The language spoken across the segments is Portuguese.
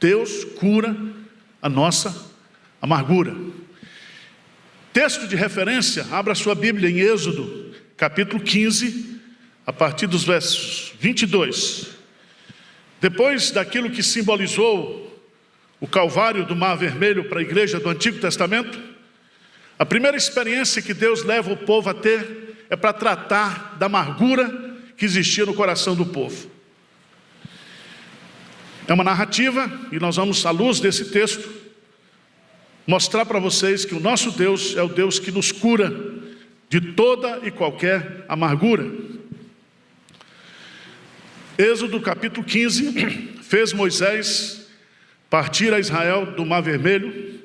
Deus cura a nossa amargura. Texto de referência, abra sua Bíblia em Êxodo, capítulo 15, a partir dos versos 22. Depois daquilo que simbolizou o Calvário do Mar Vermelho para a igreja do Antigo Testamento, a primeira experiência que Deus leva o povo a ter é para tratar da amargura que existia no coração do povo. É uma narrativa e nós vamos, à luz desse texto, mostrar para vocês que o nosso Deus é o Deus que nos cura de toda e qualquer amargura. Êxodo capítulo 15, fez Moisés partir a Israel do Mar Vermelho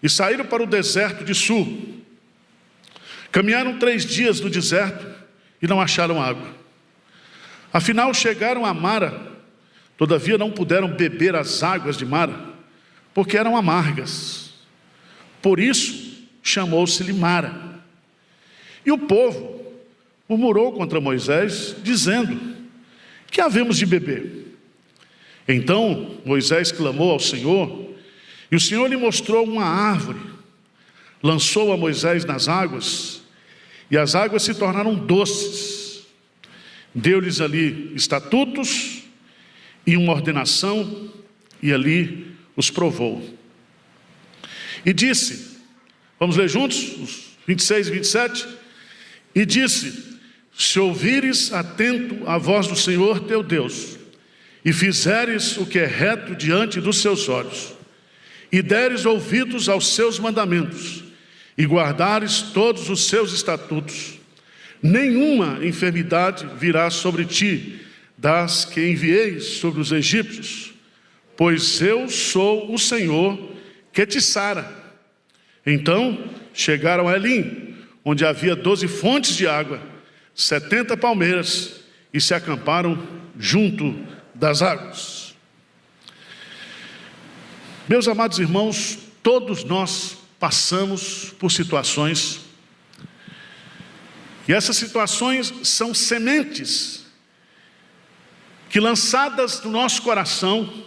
e saíram para o deserto de Sur. Caminharam 3 dias no deserto e não acharam água. Afinal chegaram a Mara, todavia não puderam beber as águas de Mara, porque eram amargas. Por isso chamou-se-lhe Mara. E o povo murmurou contra Moisés, dizendo: que havemos de beber? Então Moisés clamou ao Senhor, e o Senhor lhe mostrou uma árvore. Lançou a Moisés nas águas, e as águas se tornaram doces. Deu-lhes ali estatutos e uma ordenação, e ali os provou. E disse, vamos ler juntos, os 26 e 27, e disse: se ouvires atento a voz do Senhor teu Deus, e fizeres o que é reto diante dos seus olhos, e deres ouvidos aos seus mandamentos, e guardares todos os seus estatutos, nenhuma enfermidade virá sobre ti, das que enviei sobre os egípcios, pois eu sou o Senhor que te sara. Então chegaram a Elim, onde havia 12 fontes de água, 70 palmeiras, e se acamparam junto das águas. Meus amados irmãos, todos nós passamos por situações, e essas situações são sementes que, lançadas no nosso coração,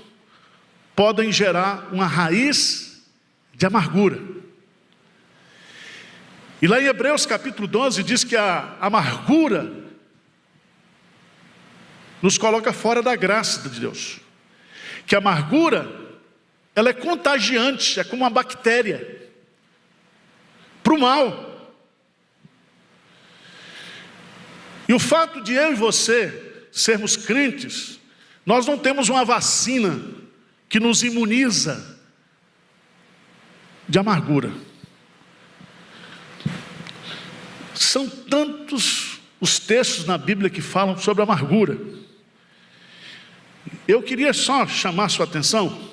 podem gerar uma raiz de amargura. E lá em Hebreus capítulo 12 diz que a amargura nos coloca fora da graça de Deus. Que a amargura, ela é contagiante, é como uma bactéria, para o mal. E o fato de eu e você sermos crentes, nós não temos uma vacina que nos imuniza de amargura. São tantos os textos na Bíblia que falam sobre amargura. Eu queria só chamar sua atenção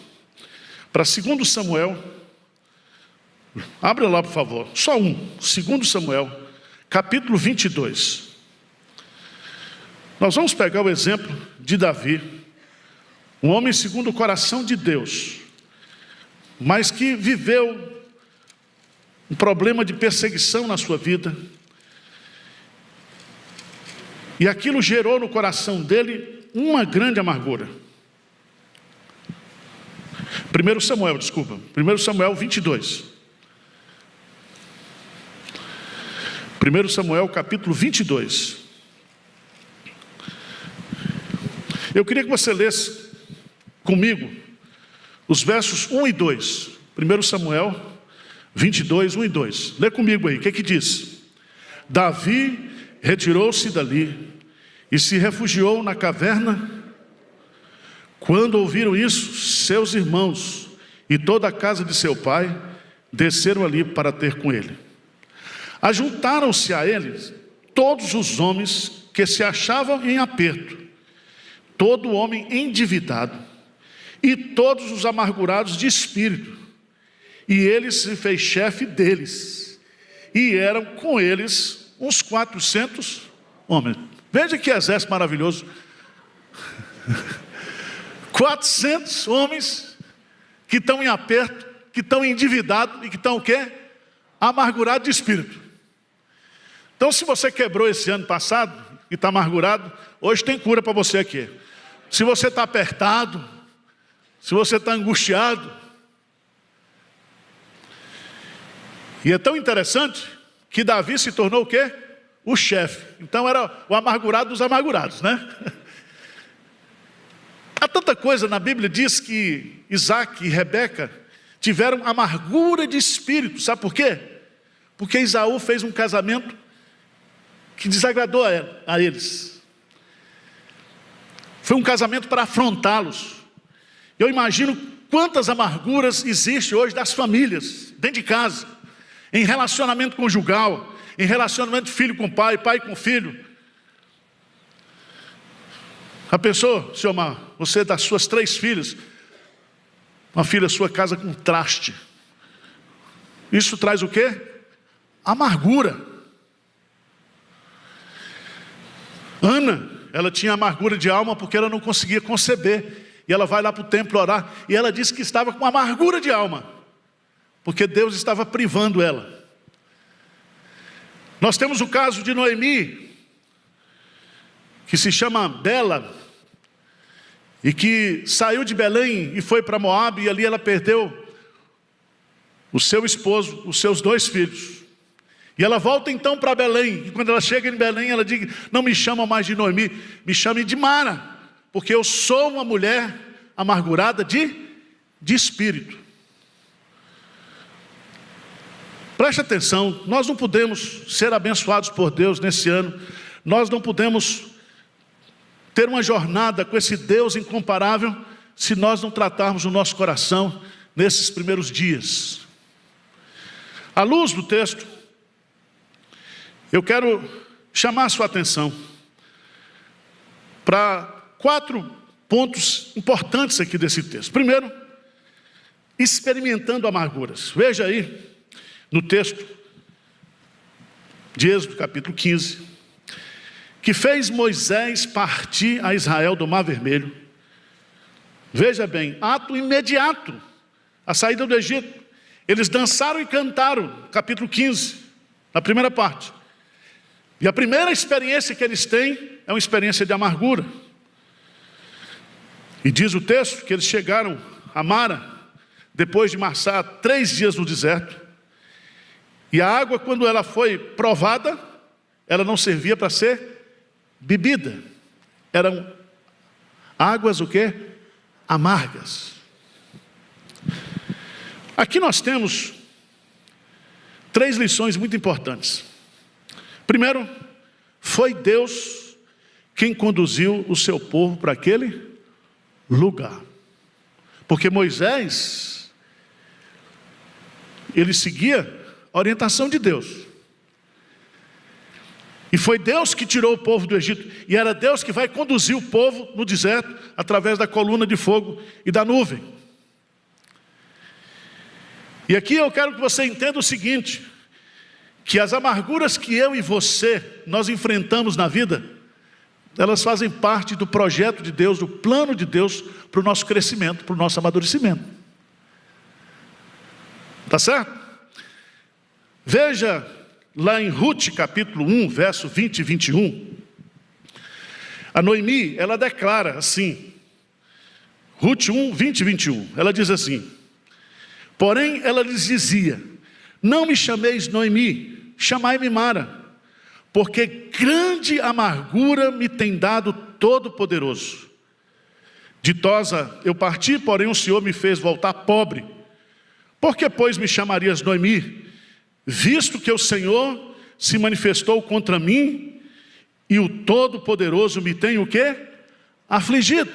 para 2 Samuel. Abre lá, por favor. Só 2 Samuel, capítulo 22. Nós vamos pegar o exemplo de Davi, um homem segundo o coração de Deus, mas que viveu um problema de perseguição na sua vida. E aquilo gerou no coração dele uma grande amargura. 1 Samuel 22. 1 Samuel capítulo 22. Eu queria que você lesse comigo os versos 1 e 2. 1 Samuel 22, 1 e 2. Lê comigo aí, o que diz? Davi retirou-se dali e se refugiou na caverna. Quando ouviram isso, seus irmãos e toda a casa de seu pai desceram ali para ter com ele. Ajuntaram-se a eles todos os homens que se achavam em aperto, todo homem endividado e todos os amargurados de espírito, e ele se fez chefe deles, e eram com eles uns 400 homens. Veja que exército maravilhoso. 400 homens que estão em aperto, que estão endividados e que estão o quê? Amargurados de espírito. Então, se você quebrou esse ano passado e está amargurado, hoje tem cura para você aqui. Se você está apertado, se você está angustiado. E é tão interessante que Davi se tornou o quê? O chefe. Então era o amargurado dos amargurados, né? Há tanta coisa na Bíblia, diz que Isaac e Rebeca tiveram amargura de espírito. Sabe por quê? Porque Esaú fez um casamento que desagradou a eles. Foi um casamento para afrontá-los. Eu imagino quantas amarguras existem hoje das famílias, dentro de casa, em relacionamento conjugal, em relacionamento de filho com pai, pai com filho. Já pensou, seu Mar, você das suas 3 filhas, uma filha sua casa com traste. Isso traz o quê? Amargura. Ana, ela tinha amargura de alma porque ela não conseguia conceber. E ela vai lá para o templo orar, e ela disse que estava com amargura de alma, porque Deus estava privando ela. Nós temos o caso de Noemi, que se chama Bela, e que saiu de Belém e foi para Moabe, e ali ela perdeu o seu esposo, os seus 2 filhos. E ela volta então para Belém, e quando ela chega em Belém, ela diz: não me chamam mais de Noemi, me chamem de Mara, porque eu sou uma mulher amargurada de espírito. Preste atenção, nós não podemos ser abençoados por Deus nesse ano, nós não podemos ter uma jornada com esse Deus incomparável, se nós não tratarmos o nosso coração nesses primeiros dias. À luz do texto, eu quero chamar a sua atenção para 4 pontos importantes aqui desse texto. Primeiro, experimentando amarguras. Veja aí no texto de Êxodo capítulo 15, que fez Moisés partir a Israel do Mar Vermelho. Veja bem, ato imediato, a saída do Egito. Eles dançaram e cantaram, capítulo 15, na primeira parte. E a primeira experiência que eles têm é uma experiência de amargura. E diz o texto que eles chegaram a Mara, depois de marchar 3 dias no deserto. E a água, quando ela foi provada, ela não servia para ser bebida. Eram águas o quê? Amargas. Aqui nós temos 3 lições muito importantes. Primeiro, foi Deus quem conduziu o seu povo para aquele lugar. Porque Moisés, ele seguia a orientação de Deus. E foi Deus que tirou o povo do Egito. E era Deus que vai conduzir o povo no deserto, através da coluna de fogo e da nuvem. E aqui eu quero que você entenda o seguinte, que as amarguras que eu e você, nós enfrentamos na vida, elas fazem parte do projeto de Deus, do plano de Deus, para o nosso crescimento, para o nosso amadurecimento. Tá certo? Veja lá em Ruth capítulo 1, verso 20 e 21, a Noemi, ela declara assim, Ruth 1, 20 e 21, ela diz assim: porém ela lhes dizia, não me chameis Noemi, chamai-me Mara, porque grande amargura me tem dado Todo-Poderoso. Ditosa eu parti, porém o Senhor me fez voltar pobre. Por que, pois, me chamarias Noemi, visto que o Senhor se manifestou contra mim, e o Todo-Poderoso me tem o quê? Afligido.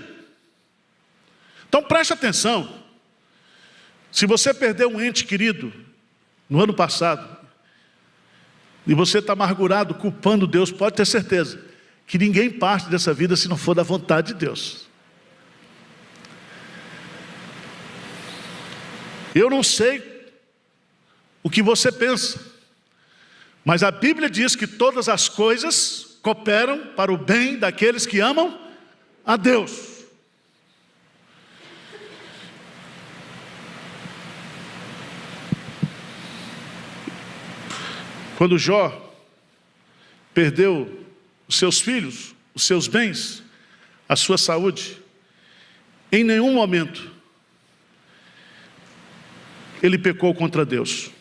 Então preste atenção, se você perdeu um ente querido no ano passado, e você está amargurado, culpando Deus, pode ter certeza que ninguém parte dessa vida se não for da vontade de Deus. Eu não sei o que você pensa, mas a Bíblia diz que todas as coisas cooperam para o bem daqueles que amam a Deus. Quando Jó perdeu os seus filhos, os seus bens, a sua saúde, em nenhum momento ele pecou contra Deus.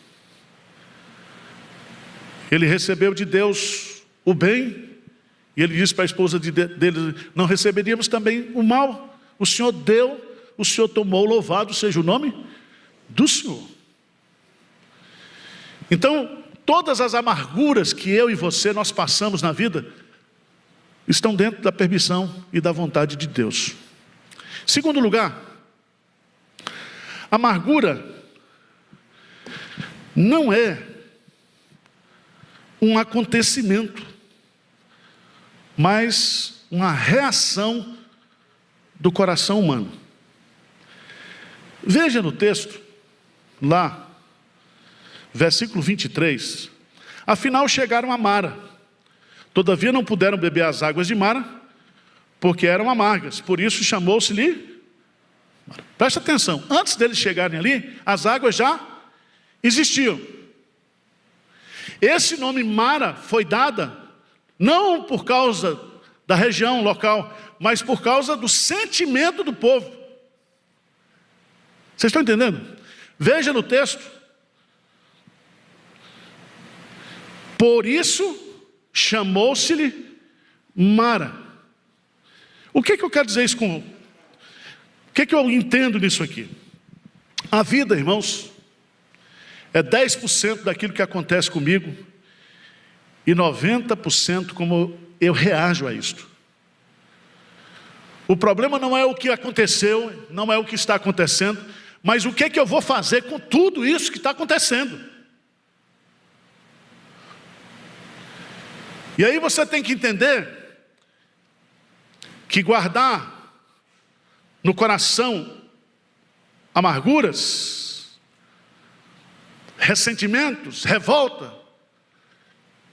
Ele recebeu de Deus o bem, e ele disse para a esposa dele: não receberíamos também o mal? O Senhor deu, o Senhor tomou, louvado seja o nome do Senhor. Então, todas as amarguras que eu e você nós passamos na vida estão dentro da permissão e da vontade de Deus. Segundo lugar, amargura não é um acontecimento, mas uma reação do coração humano. Veja no texto, lá, versículo 23. Afinal chegaram a Mara, todavia não puderam beber as águas de Mara, porque eram amargas, por isso chamou-se-lhe Mara. Presta atenção, antes deles chegarem ali, as águas já existiam. Esse nome Mara foi dada não por causa da região local, mas por causa do sentimento do povo. Vocês estão entendendo? Veja no texto. Por isso chamou-se-lhe Mara. O que eu quero dizer isso com... O que eu entendo nisso aqui? A vida, irmãos, é 10% daquilo que acontece comigo e 90% como eu reajo a isto. O problema não é o que aconteceu, não é o que está acontecendo, mas o que eu vou fazer com tudo isso que está acontecendo. E aí você tem que entender que guardar no coração amarguras, ressentimentos, revolta,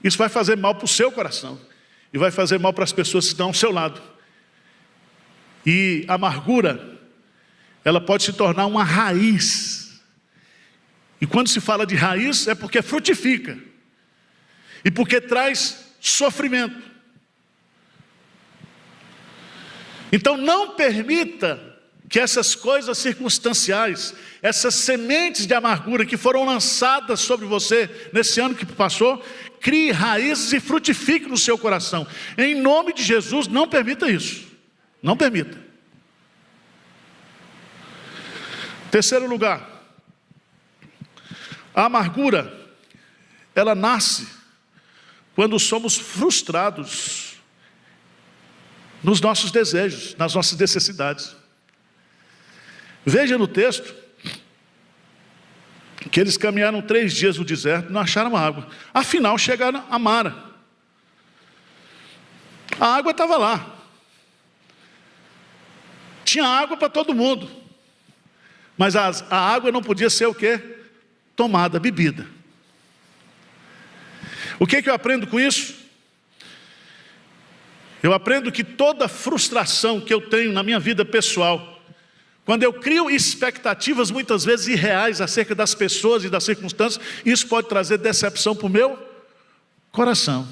isso vai fazer mal para o seu coração e vai fazer mal para as pessoas que estão ao seu lado. E a amargura, ela pode se tornar uma raiz. E quando se fala de raiz, é porque frutifica e porque traz sofrimento. Então não permita que essas coisas circunstanciais, essas sementes de amargura que foram lançadas sobre você nesse ano que passou, crie raízes e frutifique no seu coração. Em nome de Jesus, não permita isso. Não permita. Terceiro lugar, a amargura, ela nasce quando somos frustrados nos nossos desejos, nas nossas necessidades. Veja no texto que eles caminharam 3 dias no deserto e não acharam água. Afinal chegaram a Mara. A água estava lá. Tinha água para todo mundo. Mas a água não podia ser o quê? Tomada, bebida. O que eu aprendo com isso? Eu aprendo que toda frustração que eu tenho na minha vida pessoal, quando eu crio expectativas muitas vezes irreais acerca das pessoas e das circunstâncias, isso pode trazer decepção para o meu coração.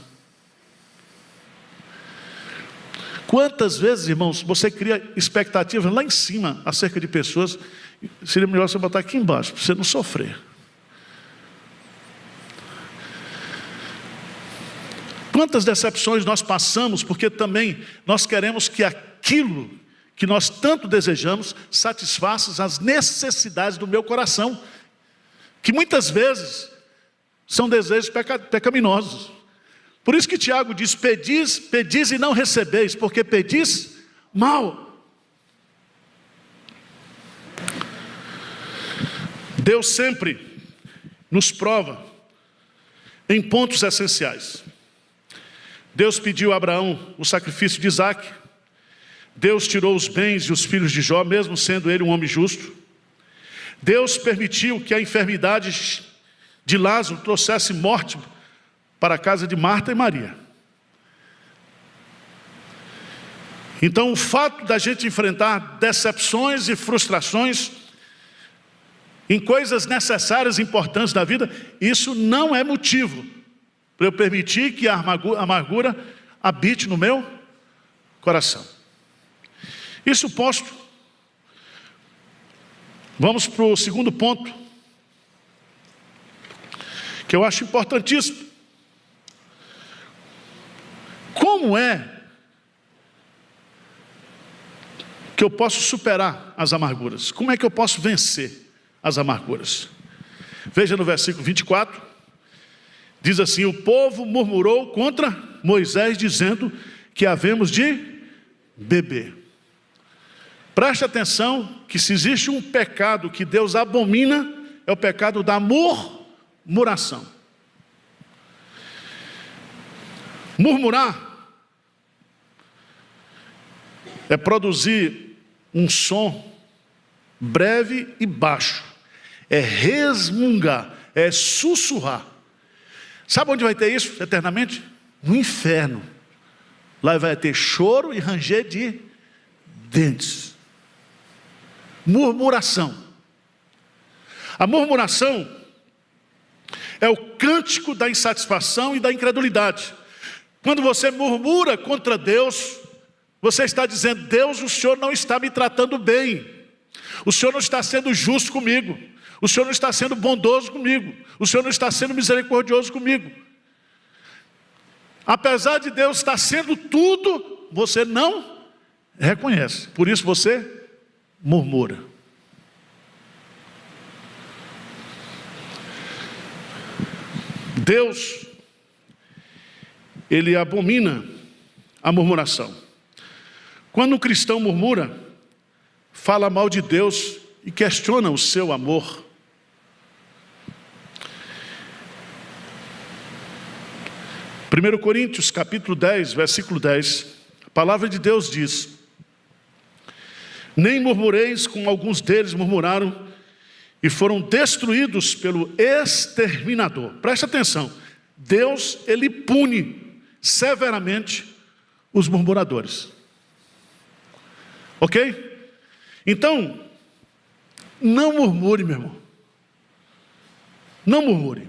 Quantas vezes, irmãos, você cria expectativas lá em cima acerca de pessoas, seria melhor você botar aqui embaixo, para você não sofrer. Quantas decepções nós passamos, porque também nós queremos que aquilo que nós tanto desejamos satisfaça as necessidades do meu coração, que muitas vezes são desejos pecaminosos. Por isso que Tiago diz: pedis e não recebeis, porque pedis mal. Deus sempre nos prova em pontos essenciais. Deus pediu a Abraão o sacrifício de Isaque. Deus tirou os bens e os filhos de Jó, mesmo sendo ele um homem justo. Deus permitiu que a enfermidade de Lázaro trouxesse morte para a casa de Marta e Maria. Então o fato da gente enfrentar decepções e frustrações em coisas necessárias e importantes da vida, isso não é motivo para eu permitir que a amargura habite no meu coração. Isso posto, vamos para o segundo ponto que eu acho importantíssimo. Como é que eu posso superar as amarguras? Como é que eu posso vencer as amarguras? Veja no versículo 24, diz assim: o povo murmurou contra Moisés, dizendo que havemos de beber. Preste atenção que se existe um pecado que Deus abomina, é o pecado da murmuração. Murmurar é produzir um som breve e baixo, é resmungar, é sussurrar. Sabe onde vai ter isso eternamente? No inferno. Lá vai ter choro e ranger de dentes. Murmuração. A murmuração é o cântico da insatisfação e da incredulidade. Quando você murmura contra Deus, você está dizendo: Deus, o Senhor não está me tratando bem, o Senhor não está sendo justo comigo, o Senhor não está sendo bondoso comigo, o Senhor não está sendo misericordioso comigo. Apesar de Deus estar sendo tudo, você não reconhece, por isso você murmura. Deus, Ele abomina a murmuração. Quando um cristão murmura, fala mal de Deus e questiona o seu amor. Primeiro Coríntios, capítulo 10, versículo 10, a palavra de Deus diz: nem murmureis como alguns deles murmuraram e foram destruídos pelo exterminador. Preste atenção, Deus, Ele pune severamente os murmuradores. Ok? Então, não murmure, meu irmão. Não murmure.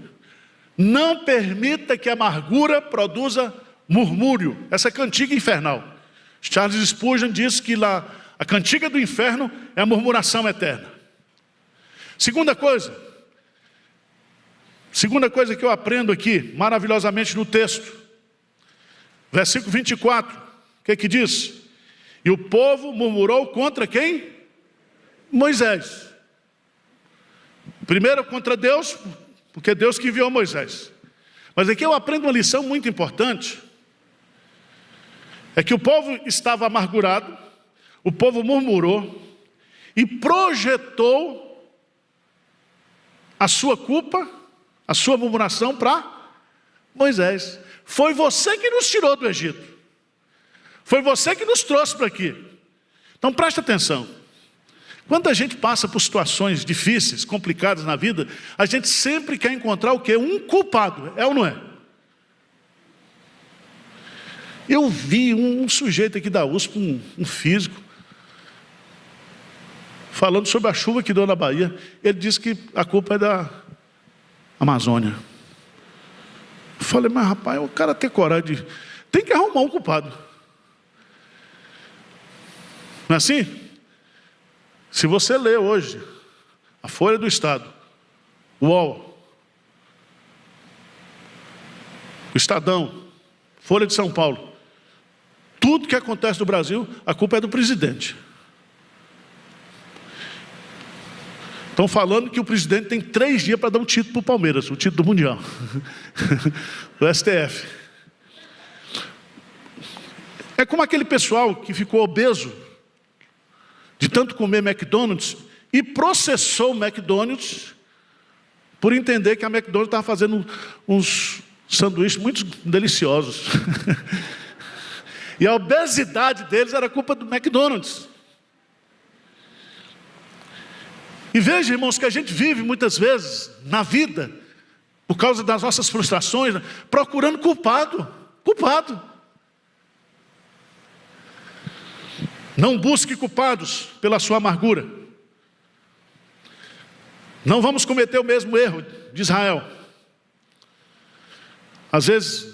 Não permita que a amargura produza murmúrio. Essa cantiga infernal. Charles Spurgeon diz que lá, a cantiga do inferno é a murmuração eterna. Segunda coisa que eu aprendo aqui, maravilhosamente no texto. Versículo 24. O que diz? E o povo murmurou contra quem? Moisés. Primeiro contra Deus, porque é Deus que enviou Moisés. Mas aqui eu aprendo uma lição muito importante. É que o povo estava amargurado, o povo murmurou e projetou a sua culpa, a sua murmuração para Moisés. Foi você que nos tirou do Egito. Foi você que nos trouxe para aqui. Então preste atenção. Quando a gente passa por situações difíceis, complicadas na vida, a gente sempre quer encontrar o quê? Um culpado, é ou não é? Eu vi um sujeito aqui da USP, um físico, falando sobre a chuva que deu na Bahia. Ele disse que a culpa é da Amazônia. Eu falei: mas rapaz, o cara tem coragem de... tem que arrumar um culpado. Não é assim? Se você ler hoje a Folha do Estado, o UOL, o Estadão, Folha de São Paulo, tudo que acontece no Brasil, a culpa é do presidente. Estão falando que o presidente tem 3 dias para dar um título para o Palmeiras, o título do Mundial, do STF. É como aquele pessoal que ficou obeso de tanto comer McDonald's e processou o McDonald's por entender que a McDonald's estava fazendo uns sanduíches muito deliciosos. E a obesidade deles era culpa do McDonald's. E veja, irmãos, que a gente vive muitas vezes na vida, por causa das nossas frustrações, procurando culpado. Não busque culpados pela sua amargura. Não vamos cometer o mesmo erro de Israel. Às vezes,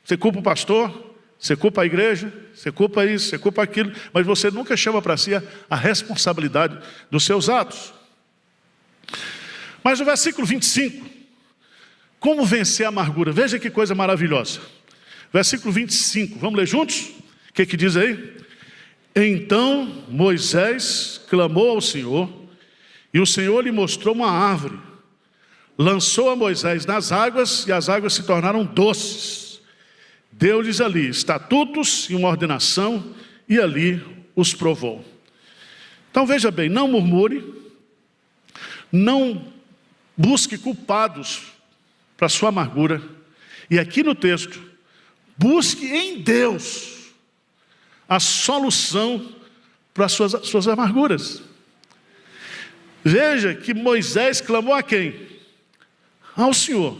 você culpa o pastor, você culpa a igreja, você culpa isso, você culpa aquilo, mas você nunca chama para si a responsabilidade dos seus atos. Mas o versículo 25 Como vencer a amargura? Veja que coisa maravilhosa. Versículo 25, vamos ler juntos? O que diz aí? Então Moisés clamou ao Senhor, e o Senhor lhe mostrou uma árvore. Lançou a Moisés nas águas, e as águas se tornaram doces. Deu-lhes ali estatutos e uma ordenação, e ali os provou. Então veja bem, não murmure, não busque culpados para a sua amargura. E aqui no texto, busque em Deus a solução para as suas amarguras. Veja que Moisés clamou a quem? Ao Senhor.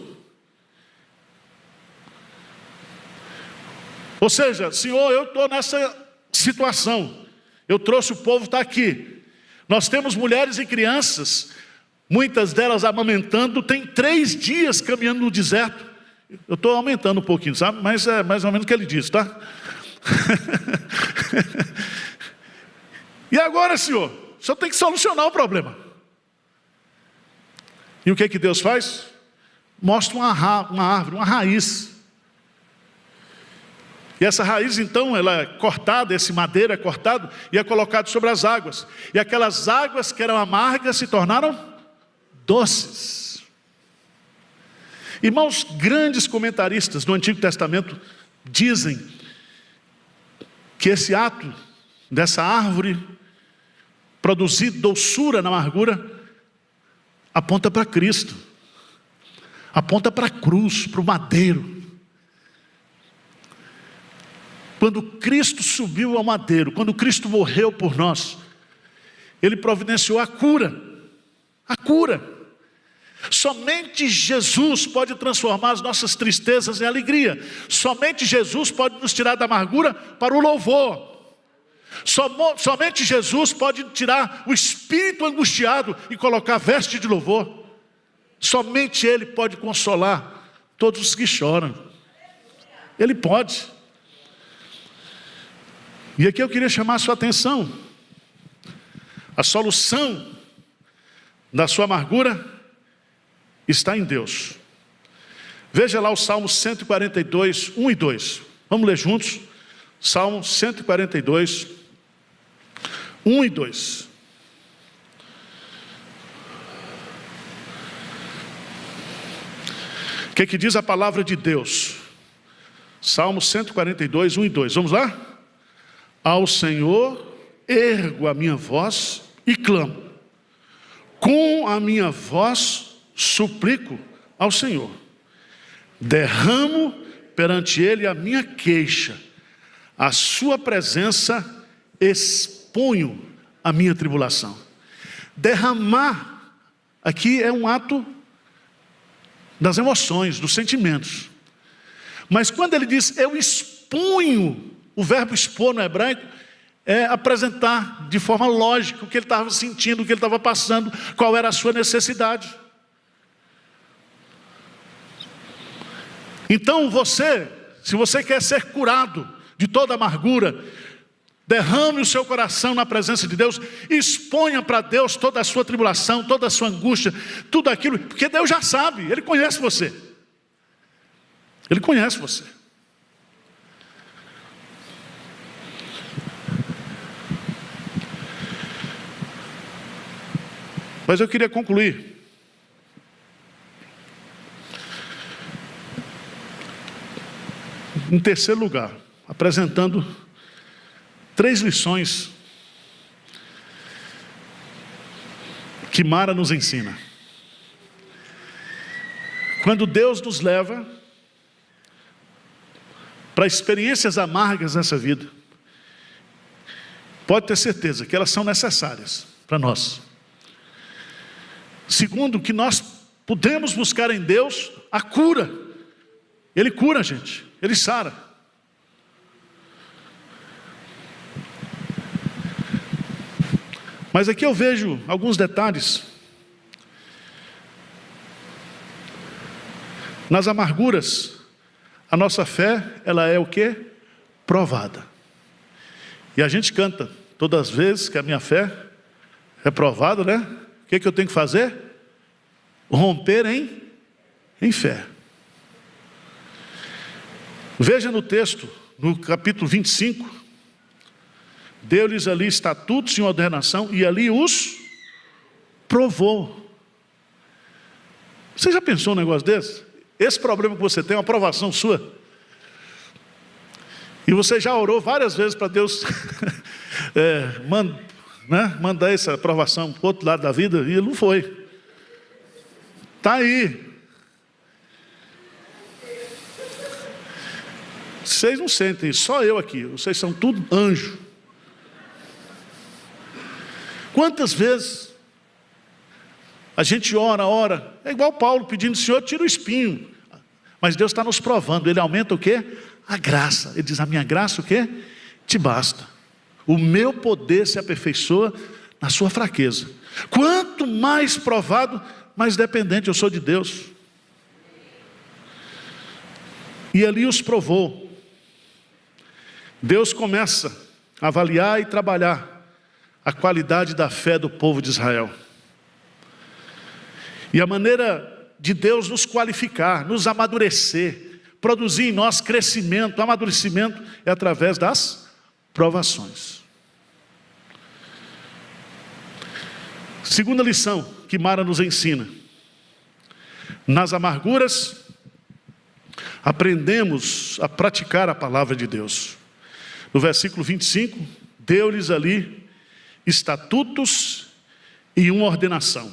Ou seja, Senhor, eu estou nessa situação, eu trouxe o povo, está aqui. Nós temos mulheres e crianças, muitas delas amamentando, tem 3 dias caminhando no deserto. Eu estou aumentando um pouquinho, sabe? Mas é mais ou menos o que ele diz, tá? E agora, Senhor, o Senhor tem que solucionar o problema. E o que Deus faz? Mostra uma árvore, uma raiz. E essa raiz, então, ela é cortada, esse madeiro é cortado e é colocado sobre as águas. E aquelas águas que eram amargas se tornaram doces. Irmãos, grandes comentaristas do Antigo Testamento dizem que esse ato dessa árvore produzir doçura na amargura aponta para Cristo, aponta para a cruz, para o madeiro. Quando Cristo subiu ao madeiro, quando Cristo morreu por nós, Ele providenciou a cura. A cura. Somente Jesus pode transformar as nossas tristezas em alegria. Somente Jesus pode nos tirar da amargura para o louvor. Somente Jesus pode tirar o espírito angustiado e colocar veste de louvor. Somente Ele pode consolar todos os que choram. Ele pode. E aqui eu queria chamar a sua atenção. A solução da sua amargura está em Deus. Veja lá o Salmo 142, 1 e 2. Vamos ler juntos? Salmo 142, 1 e 2. O que diz a palavra de Deus? Salmo 142, 1 e 2. Vamos lá? Ao Senhor ergo a minha voz e clamo. Com a minha voz suplico ao Senhor. Derramo perante Ele a minha queixa. A sua presença exponho a minha tribulação. Derramar aqui é um ato das emoções, dos sentimentos. Mas quando ele diz eu expunho, o verbo expor no hebraico é apresentar de forma lógica o que ele estava sentindo, o que ele estava passando, qual era a sua necessidade. Então se você quer ser curado de toda amargura, derrame o seu coração na presença de Deus, exponha para Deus toda a sua tribulação, toda a sua angústia, tudo aquilo, porque Deus já sabe, Ele conhece você. Ele conhece você. Mas eu queria concluir em terceiro lugar, apresentando 3 lições que Mara nos ensina. Quando Deus nos leva para experiências amargas nessa vida, pode ter certeza que elas são necessárias para nós. Segundo, que nós podemos buscar em Deus a cura. Ele cura a gente, Ele sara. Mas aqui eu vejo alguns detalhes. Nas amarguras, a nossa fé, ela é o quê? Provada. E a gente canta todas as vezes que a minha fé é provada, né? O que eu tenho que fazer? Romper em fé. Veja no texto, no capítulo 25, deu-lhes ali estatutos e ordenação, e ali os provou. Você já pensou um negócio desse? Esse problema que você tem é uma provação sua. E você já orou várias vezes para Deus mandar essa aprovação para o outro lado da vida, e Ele não foi. Está aí. Vocês não sentem isso, só eu aqui. Vocês são tudo anjo. Quantas vezes a gente ora, é igual Paulo pedindo: Senhor, tira o espinho. Mas Deus está nos provando. Ele aumenta o quê? A graça. Ele diz: a minha graça o quê? Te basta. O meu poder se aperfeiçoa na sua fraqueza. Quanto mais provado, mais dependente eu sou de Deus. E ali os provou. Deus começa a avaliar e trabalhar a qualidade da fé do povo de Israel. E a maneira de Deus nos qualificar, nos amadurecer, produzir em nós crescimento, amadurecimento, é através das provações. Segunda lição que Mara nos ensina: nas amarguras aprendemos a praticar a palavra de Deus. No versículo 25, deu-lhes ali estatutos e uma ordenação.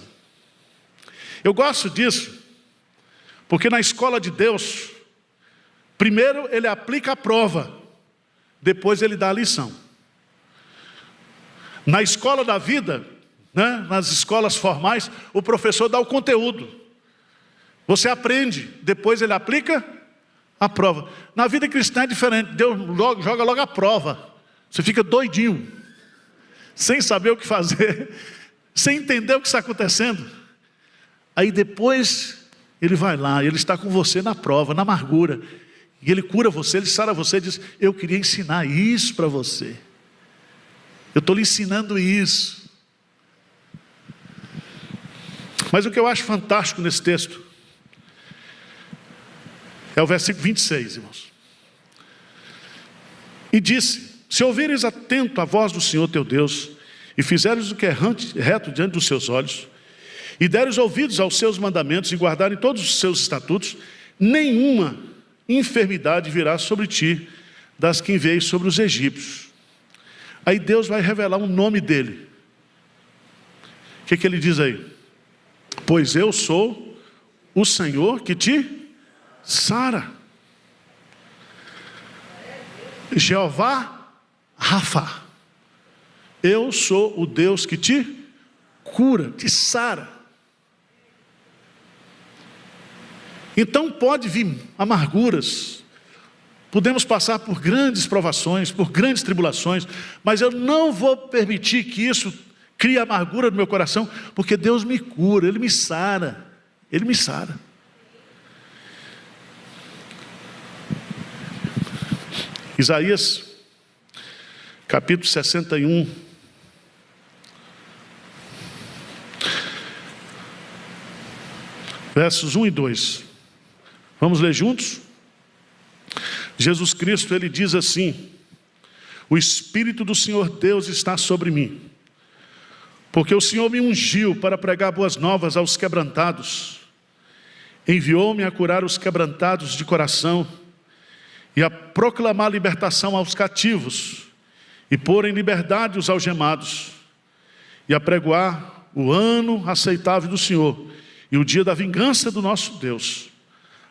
Eu gosto disso, porque na escola de Deus, primeiro Ele aplica a prova, depois Ele dá a lição. Na escola da vida, nas escolas formais, o professor dá o conteúdo. Você aprende, depois Ele aplica a prova. Na vida cristã é diferente. Deus joga logo a prova. Você fica doidinho, sem saber o que fazer, sem entender o que está acontecendo. Aí depois Ele vai lá, Ele está com você na prova, na amargura, e Ele cura você, Ele sara você e diz: eu queria ensinar isso para você, eu estou lhe ensinando isso. Mas o que eu acho fantástico nesse texto é o versículo 26, irmãos. E disse: se ouvires atento a voz do Senhor teu Deus, e fizeres o que é reto diante dos seus olhos, e deres ouvidos aos seus mandamentos, e guardarem todos os seus estatutos, nenhuma enfermidade virá sobre ti, das que enviei sobre os egípcios. Aí Deus vai revelar o nome dele. O que ele diz aí? Pois eu sou o Senhor que te sara. Jeová Rafa. Eu sou o Deus que te cura, te sara. Então pode vir amarguras, podemos passar por grandes provações, por grandes tribulações, mas eu não vou permitir que isso crie amargura no meu coração, porque Deus me cura, Ele me sara, Ele me sara. Isaías, capítulo 61, versos 1 e 2. Vamos ler juntos? Jesus Cristo, Ele diz assim: o Espírito do Senhor Deus está sobre mim, porque o Senhor me ungiu para pregar boas novas aos quebrantados, enviou-me a curar os quebrantados de coração, e a proclamar libertação aos cativos, e pôr em liberdade os algemados, e a pregoar o ano aceitável do Senhor, e o dia da vingança do nosso Deus,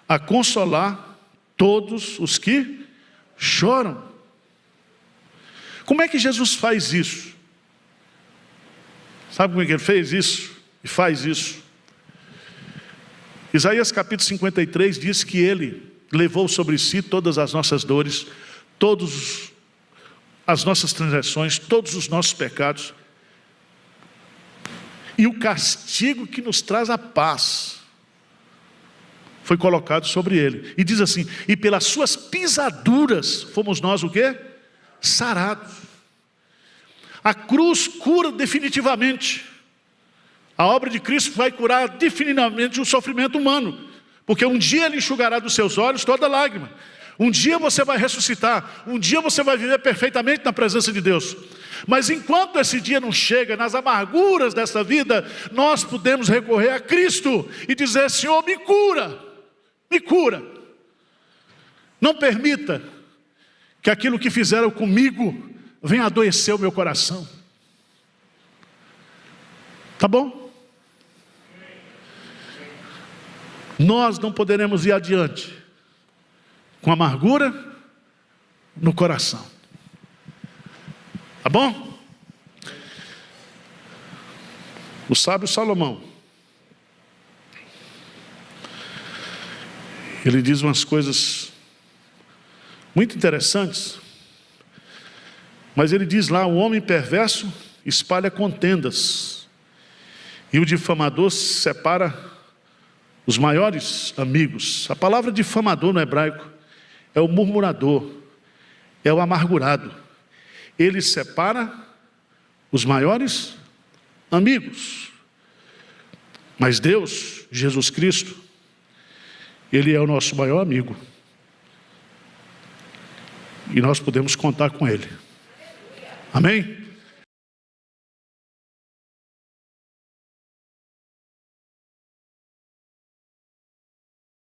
a consolar todos os que choram. Como é que Jesus faz isso? Sabe como é que Ele fez isso? E faz isso? Isaías capítulo 53 diz que Ele levou sobre si todas as nossas dores, todas as nossas transgressões, todos os nossos pecados, e o castigo que nos traz a paz foi colocado sobre Ele. E diz assim: e pelas suas pisaduras fomos nós o quê? Sarados. A cruz cura definitivamente. A obra de Cristo vai curar definitivamente o sofrimento humano, porque um dia Ele enxugará dos seus olhos toda lágrima. Um dia você vai ressuscitar, um dia você vai viver perfeitamente na presença de Deus. Mas enquanto esse dia não chega, nas amarguras dessa vida, nós podemos recorrer a Cristo e dizer: Senhor, me cura, me cura. Não permita que aquilo que fizeram comigo venha adoecer o meu coração. Tá bom? Nós não poderemos ir adiante com amargura no coração. Tá bom? O sábio Salomão, ele diz umas coisas muito interessantes, mas ele diz lá: o homem perverso espalha contendas, e o difamador separa os maiores amigos. A palavra difamador no hebraico é o murmurador, é o amargurado. Ele separa os maiores amigos. Mas Deus, Jesus Cristo, Ele é o nosso maior amigo. E nós podemos contar com Ele. Amém?